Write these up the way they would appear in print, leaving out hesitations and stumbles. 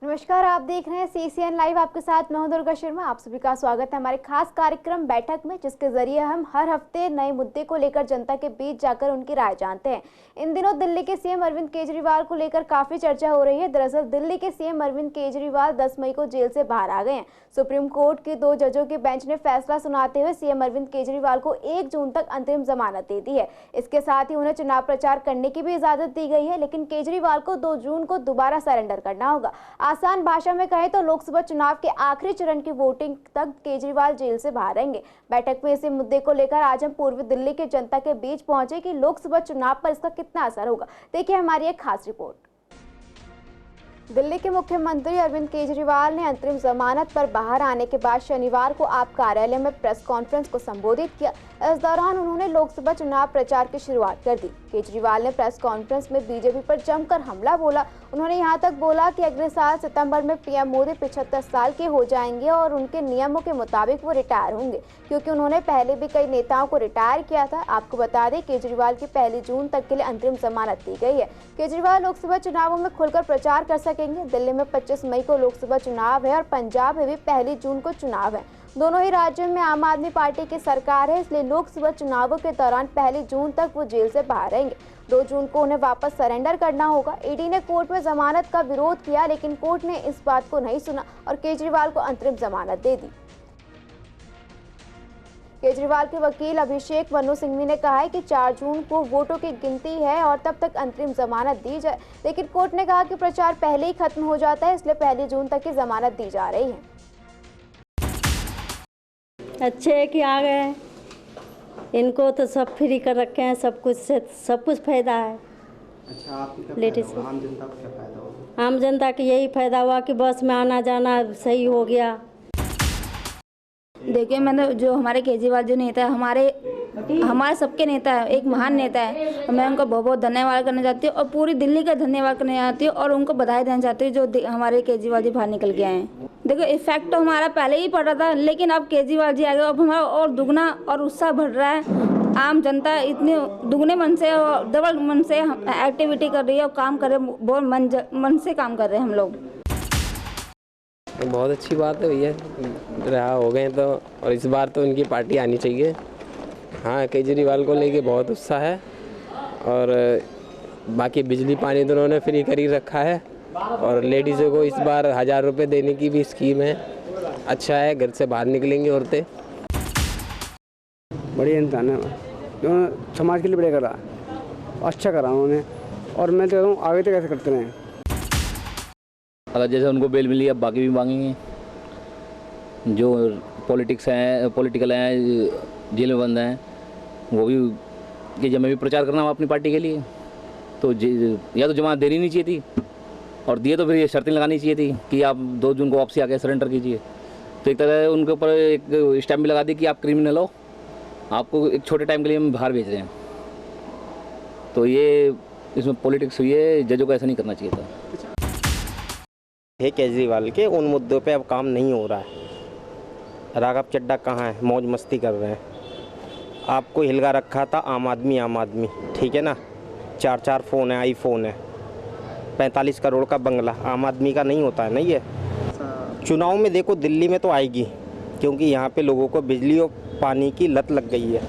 नमस्कार, आप देख रहे हैं CCN लाइव। आपके साथ मैं हूं दुर्गा शर्मा। आप सभी का स्वागत है हमारे खास कार्यक्रम बैठक में, जिसके जरिए हम हर हफ्ते नए मुद्दे को लेकर जनता के बीच जाकर उनकी राय जानते हैं। इन दिनों दिल्ली के सीएम अरविंद केजरीवाल को लेकर काफी चर्चा हो रही है। दरअसल दिल्ली के सीएम अरविंद केजरीवाल 10 मई को जेल से बाहर आ गए हैं। सुप्रीम कोर्ट के 2 जजों के बेंच ने फैसला सुनाते हुए सीएम अरविंद केजरीवाल को 1 जून तक अंतरिम जमानत दे दी है। इसके साथ ही उन्हें चुनाव प्रचार करने की भी इजाजत दी गई है, लेकिन केजरीवाल को 2 जून को दोबारा सरेंडर करना होगा। आसान भाषा में कहें तो लोकसभा चुनाव के आखिरी चरण की वोटिंग तक केजरीवाल जेल से बाहर रहेंगे। बैठक में इसी मुद्दे को लेकर आज हम पूर्वी दिल्ली के जनता के बीच पहुंचे कि लोकसभा चुनाव पर इसका कितना असर होगा। देखिए हमारी एक खास रिपोर्ट। दिल्ली के मुख्यमंत्री अरविंद केजरीवाल ने अंतरिम जमानत पर बाहर आने के बाद शनिवार को आप कार्यालय में प्रेस कॉन्फ्रेंस को संबोधित किया। इस दौरान उन्होंने लोकसभा चुनाव प्रचार की शुरुआत कर दी। केजरीवाल ने प्रेस कॉन्फ्रेंस में बीजेपी पर जमकर हमला बोला। उन्होंने यहां तक बोला कि अगले साल सितंबर में पीएम मोदी 75 साल के हो जाएंगे और उनके नियमों के मुताबिक वो रिटायर होंगे, क्योंकि उन्होंने पहले भी कई नेताओं को रिटायर किया था। आपको बता दें, केजरीवाल की 1 जून तक के लिए अंतरिम जमानत दी गई है। केजरीवाल लोकसभा चुनावों में खुलकर प्रचार कर सकेंगे। दिल्ली में 25 मई को लोकसभा चुनाव है और पंजाब में भी 1 जून को चुनाव है। दोनों ही राज्यों में आम आदमी पार्टी की सरकार है, इसलिए लोकसभा चुनावों के दौरान 1 जून तक वो जेल से बाहर रहेंगे। 2 जून को उन्हें वापस सरेंडर करना होगा। ईडी ने कोर्ट में जमानत का विरोध किया, लेकिन कोर्ट ने इस बात को नहीं सुना और केजरीवाल को अंतरिम जमानत दे दी। केजरीवाल के वकील अभिषेक मनु सिंघवी ने कहा है कि 4 जून को वोटों की गिनती है और तब तक अंतरिम जमानत दी जाए, लेकिन कोर्ट ने कहा कि प्रचार पहले ही खत्म हो जाता है, इसलिए 1 जून तक की जमानत दी जा रही है। अच्छे है कि आ गए, इनको तो सब फ्री कर रखे हैं, सब कुछ फायदा है। अच्छा, आपको लेडीज क्या आम जनता को क्या फायदा होगा? आम जनता की यही फायदा हुआ कि बस में आना जाना सही हो गया। देखिए, मैंने जो हमारे केजरीवाल जो नेता है, हमारे सबके नेता है, एक महान नेता है। मैं उनको बहुत बहुत धन्यवाद करना चाहती हूँ और पूरी दिल्ली का धन्यवाद करना चाहती हूँ और उनको बधाई देना चाहती हूँ जो हमारे केजरीवाल जी बाहर निकल के आए हैं। देखो, इफेक्ट तो हमारा पहले ही पड़ रहा था, लेकिन अब केजरीवाल जी आ गए, अब हमारा और दुगना और उत्साह बढ़ रहा है। आम जनता इतने दुगने मन से और डबल मन से एक्टिविटी कर रही है और काम कर रहे हैं, बहुत मन से काम कर रहे हैं हम लोग। बहुत अच्छी बात है भैया, रहा हो गए तो, और इस बार तो इनकी पार्टी आनी चाहिए। हाँ, केजरीवाल को लेके बहुत उत्साह है और बाकी बिजली पानी तो उन्होंने फ्री कर ही रखा है और लेडीज़ों को इस बार 1000 रुपये देने की भी स्कीम है। अच्छा है, घर से बाहर निकलेंगी औरतें। बढ़िया इंसान है, उन्होंने समाज के लिए बढ़िया करा, अच्छा करा उन्होंने, और मैं तो कहता हूँ आगे तक कैसे करते रहें। अगर जैसे उनको बेल मिली, अब बाकी भी मांगेंगे। जो पॉलिटिकल हैं, जेल में बंद हैं, वो भी कि जब मैं भी प्रचार करना हूँ अपनी पार्टी के लिए, तो या तो जमानत देनी नहीं चाहिए थी, और दिए तो फिर ये शर्तें लगानी चाहिए थी कि आप 2 जून को वापसी आके सरेंडर कीजिए। तो एक तरह उनके ऊपर एक स्टैम्प भी लगा दी कि आप क्रिमिनल हो, आपको एक छोटे टाइम के लिए हम बाहर भेज रहे हैं। तो ये इसमें पॉलिटिक्स हुई है, जजों को ऐसा नहीं करना चाहिए था। है केजरीवाल के उन मुद्दों पे अब काम नहीं हो रहा है। राघव चड्ढा कहाँ है, मौज मस्ती कर रहे हैं। आपको हिलगा रखा था आम आदमी, ठीक है ना। 4 फ़ोन है, आईफोन है, 45 करोड़ का बंगला आम आदमी का नहीं होता है ना। ये चुनाव में देखो दिल्ली में तो आएगी, क्योंकि यहाँ पे लोगों को बिजली और पानी की लत लग गई है।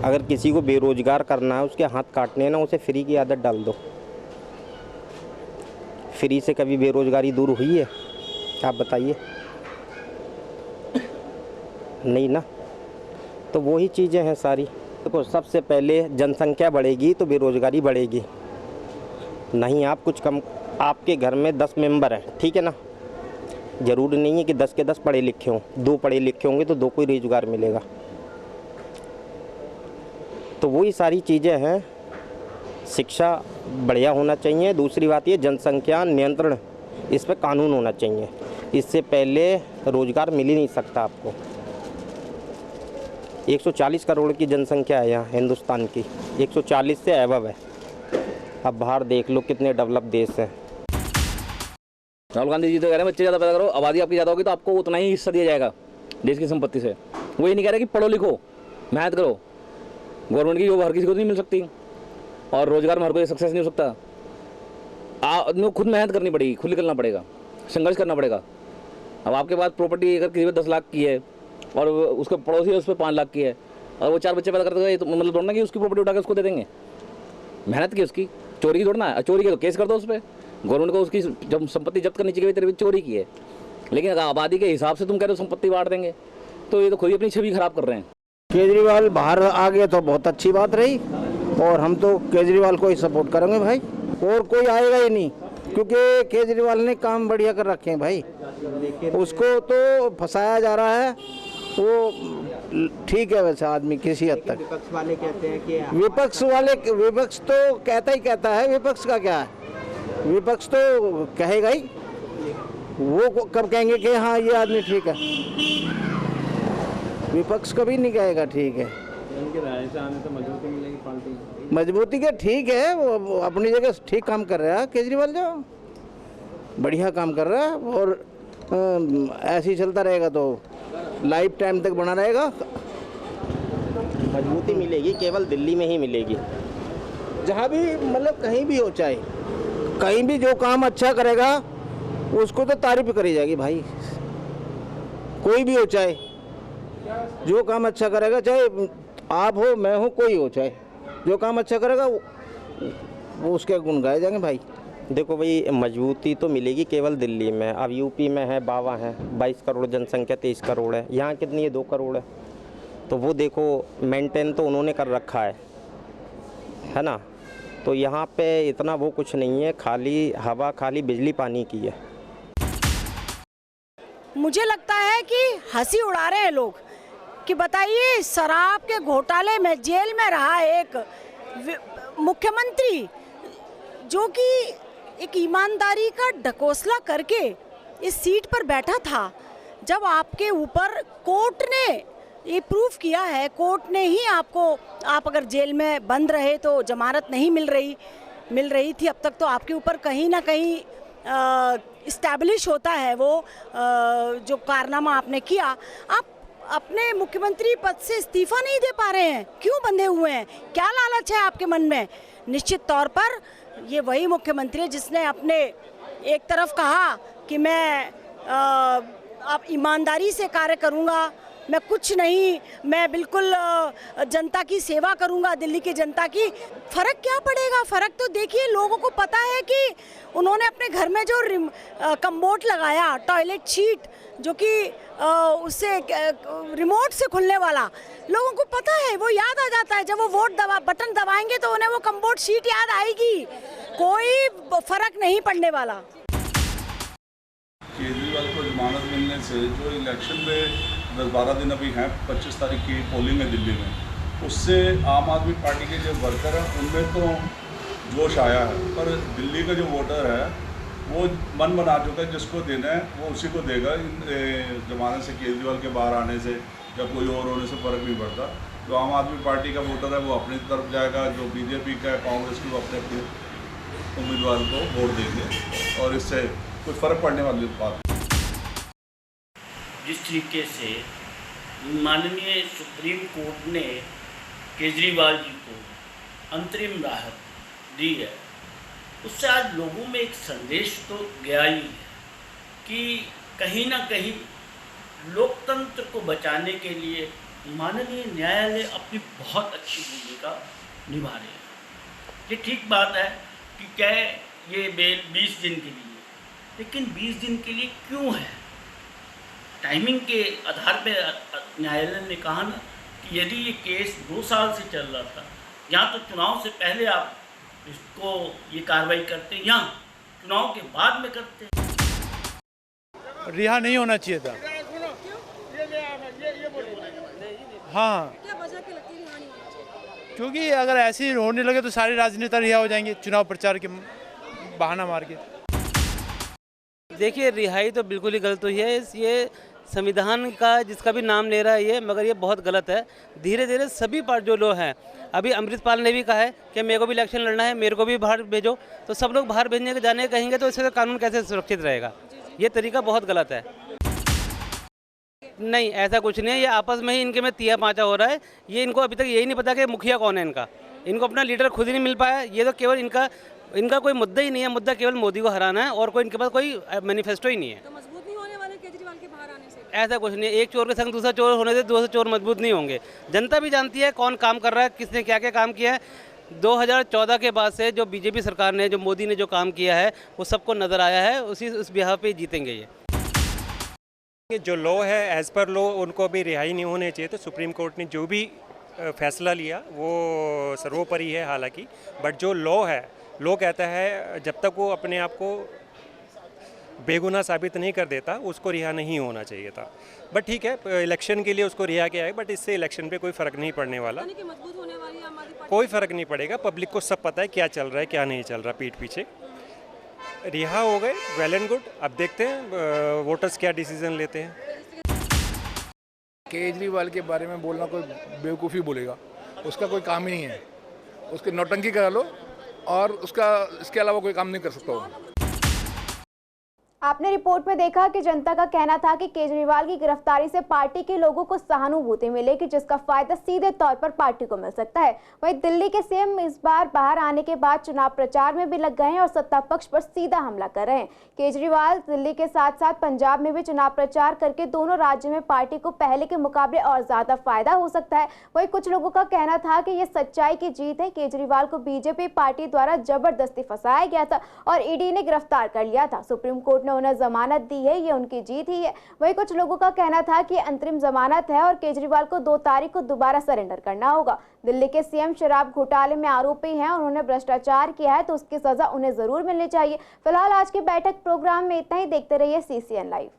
अगर किसी को बेरोजगार करना है, उसके हाथ काटने हैं ना, उसे फ्री की आदत डाल दो। फ्री से कभी बेरोजगारी दूर हुई है? आप बताइए, नहीं ना। तो वही चीज़ें हैं सारी। देखो, सबसे पहले जनसंख्या बढ़ेगी तो बेरोजगारी बढ़ेगी। नहीं, आप कुछ कम, आपके घर में 10 मेंबर हैं, ठीक है ना। ज़रूरी नहीं है कि 10 के 10 पढ़े लिखे हों, 2 पढ़े लिखे होंगे तो 2 को ही रोजगार मिलेगा। तो वही सारी चीज़ें हैं। शिक्षा बढ़िया होना चाहिए। दूसरी बात ये जनसंख्या नियंत्रण, इस पर कानून होना चाहिए। इससे पहले रोज़गार मिल ही नहीं सकता आपको। 140 करोड़ की जनसंख्या है यहाँ हिंदुस्तान की, 140 से अबव है। अब बाहर देख लो कितने डेवलप देश हैं। राहुल गांधी जी तो कह रहे हैं बच्चे ज़्यादा पैदा करो, आबादी आपकी ज़्यादा होगी तो आपको उतना ही हिस्सा दिया जाएगा देश की संपत्ति से। वो ये नहीं कह रहे कि पढ़ो लिखो, मेहनत करो। गवर्नमेंट की जॉब हर किसी को नहीं मिल सकती और रोजगार में हर कोई सक्सेस नहीं हो सकता। आदमी को खुद मेहनत करनी पड़ेगी, खुद निकलना पड़ेगा। संघर्ष करना पड़ेगा। अब आपके पास प्रॉपर्टी अगर किसी पे 10 लाख की है और उसके पड़ोसी है उस पर 5 लाख की है और वो 4 बच्चे पैदा करते हैं, तो मतलब थोड़ा ना कि उसकी प्रॉपर्टी उठा के उसको दे देंगे। मेहनत की उसकी, चोरी की थोड़ा ना, चोरी की तो केस कर दो उस पर। गवर्नमेंट को उसकी जब संपत्ति जब्त करनी चाहिए, तेरे चोरी की है, लेकिन अगर आबादी के हिसाब से तुम कह रहे हो संपत्ति बांट देंगे, तो ये तो खुद ही अपनी छवि खराब कर रहे हैं। केजरीवाल बाहर आ गया तो बहुत अच्छी बात रही और हम तो केजरीवाल को ही सपोर्ट करेंगे भाई, और कोई आएगा ही नहीं, क्योंकि केजरीवाल ने काम बढ़िया कर रखे हैं भाई। उसको तो फंसाया जा रहा है, वो ठीक है वैसे आदमी किसी हद तक। विपक्ष वाले कहते हैं कि विपक्ष तो कहता है, विपक्ष का क्या है, विपक्ष तो कहेगा ही, वो कब कहेंगे कि हाँ ये आदमी ठीक है, विपक्ष कभी नहीं कहेगा ठीक है। उनके राय से आने तो मजबूती मिलेगी पार्टी, मजबूती के ठीक है, वो अपनी जगह ठीक काम कर रहा है केजरीवाल, जो बढ़िया काम कर रहा है, और ऐसे ही चलता रहेगा तो लाइफ टाइम तक बना रहेगा। मजबूती मिलेगी केवल दिल्ली में ही मिलेगी। जहाँ भी मतलब कहीं भी हो, चाहे कहीं भी जो काम अच्छा करेगा उसको तो तारीफ करी जाएगी भाई, कोई भी हो, चाहे जो काम अच्छा करेगा, चाहे आप हो मैं हो कोई हो, चाहे जो काम अच्छा करेगा वो उसके गुण गाए जाएंगे भाई। देखो भाई, मजबूती तो मिलेगी केवल दिल्ली में। अब यूपी में है 52 है, 22 करोड़ जनसंख्या, 23 करोड़ है, यहाँ कितनी है 2 करोड़ है, तो वो देखो मेंटेन तो उन्होंने कर रखा है ना। तो यहाँ पे इतना वो कुछ नहीं है, खाली हवा, खाली बिजली पानी की है। मुझे लगता है कि हंसी उड़ा रहे हैं लोग कि बताइए, शराब के घोटाले में जेल में रहा एक मुख्यमंत्री जो कि एक ईमानदारी का ढकोसला करके इस सीट पर बैठा था, जब आपके ऊपर कोर्ट ने ये प्रूफ किया है, कोर्ट ने ही आपको, आप अगर जेल में बंद रहे तो जमानत नहीं मिल रही थी अब तक, तो आपके ऊपर कहीं ना कहीं इस्टेब्लिश होता है वो जो कारनामा आपने किया। आप अपने मुख्यमंत्री पद से इस्तीफा नहीं दे पा रहे हैं, क्यों बंधे हुए हैं, क्या लालच है आपके मन में? निश्चित तौर पर ये वही मुख्यमंत्री है जिसने अपने एक तरफ कहा कि मैं अब ईमानदारी से कार्य करूंगा, मैं कुछ नहीं, मैं बिल्कुल जनता की सेवा करूंगा, दिल्ली की जनता की। फ़र्क क्या पड़ेगा? फ़र्क तो देखिए, लोगों को पता है कि उन्होंने अपने घर में जो कम्बोर्ड लगाया, टॉयलेट शीट जो कि उससे रिमोट से खुलने वाला, लोगों को पता है, वो याद आ जाता है। जब वो बटन दबाएंगे तो उन्हें वो कम्बोर्ड शीट याद आएगी, कोई फ़र्क नहीं पड़ने वाला। केजरीवाल को जमानत मिलने से जो इलेक्शन में 10-12 दिन अभी हैं, 25 तारीख की पोलिंग है दिल्ली में, उससे आम आदमी पार्टी के जो वर्कर हैं उनमें तो जोश आया है, पर दिल्ली का जो वोटर है वो मन बना चुका है, जिसको देना है वो उसी को देगा। जमानत से, केजरीवाल के बाहर आने से या कोई और होने से फ़र्क नहीं पड़ता। जो आम आदमी पार्टी का वोटर है वो अपनी तरफ जाएगा, जो बीजेपी का है, कांग्रेस की, वो अपने अपने उम्मीदवार को वोट देंगे और इससे कुछ फ़र्क पड़ने वाली बात। जिस तरीके से माननीय सुप्रीम कोर्ट ने केजरीवाल जी को अंतरिम राहत दी है, उससे आज लोगों में एक संदेश तो गया ही है कि कहीं ना कहीं लोकतंत्र को बचाने के लिए माननीय न्यायालय अपनी बहुत अच्छी भूमिका निभा रहे हैं। ये ठीक बात है कि क्या ये बेल 20 दिन के लिए, लेकिन 20 दिन के लिए क्यों है? टाइमिंग के आधार पर न्यायालय ने कहा ना कि यदि ये केस 2 साल से चल रहा था, या तो चुनाव से पहले आप इसको ये कार्रवाई करते या चुनाव के बाद में करते। रिहा नहीं होना चाहिए था। हाँ, क्योंकि अगर ऐसे ही होने लगे तो सारे राजनेता रिहा हो जाएंगे चुनाव प्रचार के बहाना मार के। देखिए, रिहाई तो बिल्कुल ही गलत हुई है। ये संविधान का जिसका भी नाम ले रहा है ये, मगर ये बहुत गलत है। धीरे धीरे सभी पार्टी जो लोग हैं, अभी अमृतपाल ने भी कहा है कि मेरे को भी इलेक्शन लड़ना है, मेरे को भी बाहर भेजो, तो सब लोग बाहर भेजने के जाने कहेंगे तो इससे कानून कैसे सुरक्षित रहेगा? ये तरीका बहुत गलत है। नहीं, ऐसा कुछ नहीं है, ये आपस में ही इनके में तिया पाँचा हो रहा है। ये इनको अभी तक यही नहीं पता कि मुखिया कौन है इनका, इनको अपना लीडर खुद ही नहीं मिल पाया। ये तो केवल इनका इनका कोई मुद्दा ही नहीं है, मुद्दा केवल मोदी को हराना है और कोई इनके पास कोई मैनिफेस्टो ही नहीं है। तो मजबूत नहीं होने वाले केजरीवाल के बाहर आने से? ऐसा कुछ नहीं है, एक चोर के संग दूसरा चोर होने से दूसरे चोर मजबूत नहीं होंगे। जनता भी जानती है कौन काम कर रहा है, किसने क्या क्या काम किया है। 2014 के बाद से जो बीजेपी सरकार ने, जो मोदी ने जो काम किया है वो सबको नज़र आया है, उस बिहार पे जीतेंगे ये। जो लॉ है एज़ पर लॉ उनको भी रिहाई नहीं होने चाहिए। तो सुप्रीम कोर्ट ने जो भी फैसला लिया वो सर्वोपरि है हालांकि, बट जो लॉ है, लॉ कहता है जब तक वो अपने आप को बेगुनाह साबित नहीं कर देता उसको रिहा नहीं होना चाहिए था। बट ठीक है, इलेक्शन के लिए उसको रिहा किया है, बट इससे इलेक्शन पे कोई फ़र्क नहीं पड़ने वाला, कोई फ़र्क नहीं पड़ेगा। पब्लिक को सब पता है क्या चल रहा है क्या नहीं चल रहा पीठ पीछे। रिहा हो गए, वेल एंड गुड। अब देखते हैं वोटर्स क्या डिसीजन लेते हैं। केजरीवाल के बारे में बोलना कोई बेवकूफ़ी बोलेगा, उसका कोई काम ही नहीं है। उसकी नौटंकी करा लो और उसका इसके अलावा कोई काम नहीं कर सकता वो। आपने रिपोर्ट में देखा कि जनता का कहना था कि केजरीवाल की गिरफ्तारी से पार्टी के लोगों को सहानुभूति मिलेगी, जिसका फायदा सीधे तौर पर पार्टी को मिल सकता है। वहीं दिल्ली के सीएम इस बार बाहर आने के बाद चुनाव प्रचार में भी लग गए हैं और सत्ता पक्ष पर सीधा हमला कर रहे हैं। केजरीवाल दिल्ली के साथ साथ पंजाब में भी चुनाव प्रचार करके दोनों राज्यों में पार्टी को पहले के मुकाबले और ज्यादा फायदा हो सकता है। वहीं कुछ लोगों का कहना था कि यह सच्चाई की जीत है, केजरीवाल को बीजेपी पार्टी द्वारा जबरदस्ती फंसाया गया था और ईडी ने गिरफ्तार कर लिया था। सुप्रीम कोर्ट ने उन्हें जमानत दी है, ये उनकी जीत ही है। वहीं कुछ लोगों का कहना था कि अंतरिम जमानत है और केजरीवाल को 2 तारीख को दोबारा सरेंडर करना होगा। दिल्ली के सीएम शराब घोटाले में आरोपी हैं और उन्होंने भ्रष्टाचार किया है, तो उसकी सजा उन्हें जरूर मिलनी चाहिए। फिलहाल आज की बैठक प्रोग्राम में इतना ही। देखते रहिए CCN लाइव।